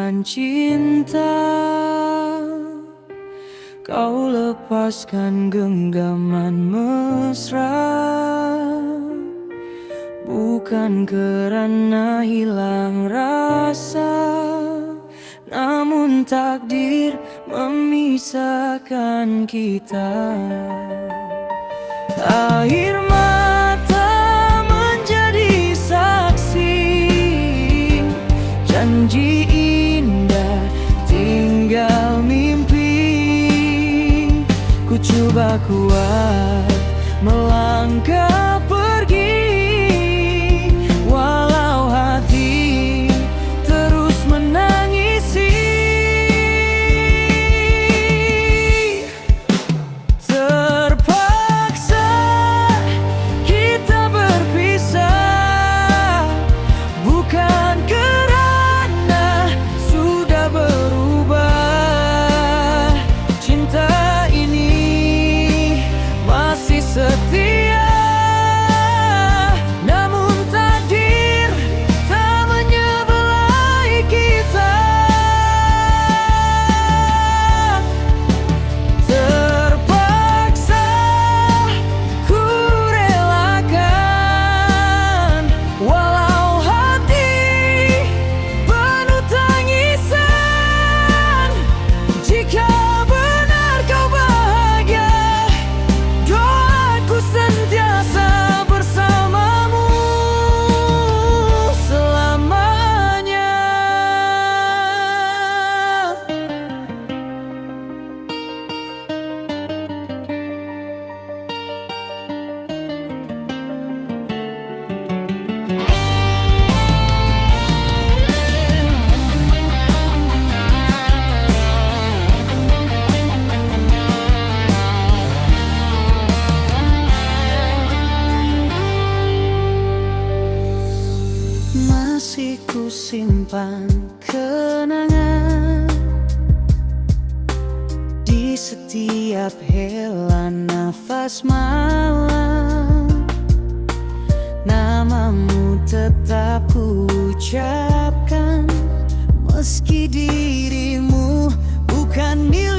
bukan cinta. Kau lepaskan genggaman mesra, bukan karena hilang rasa, namun takdir memisahkan kita. Air mata menjadi saksi, janji indah tinggal mimpi. Ku coba kuat melangkah pergi, walau hati terus menangisi. Terpaksa kita berpisah, bukan karena sudah berubah. Cinta ini masih setia, namun takdir tak menyebelai kita. Terpaksa ku relakan, walau hati penuh tangisan. Jika benar kau bahagia, doaku sentiasa bersamamu selamanya. Masih ku simpan kenangan di setiap hela nafas malam. Namamu tetap ku ucapkan, meski dirimu bukan milik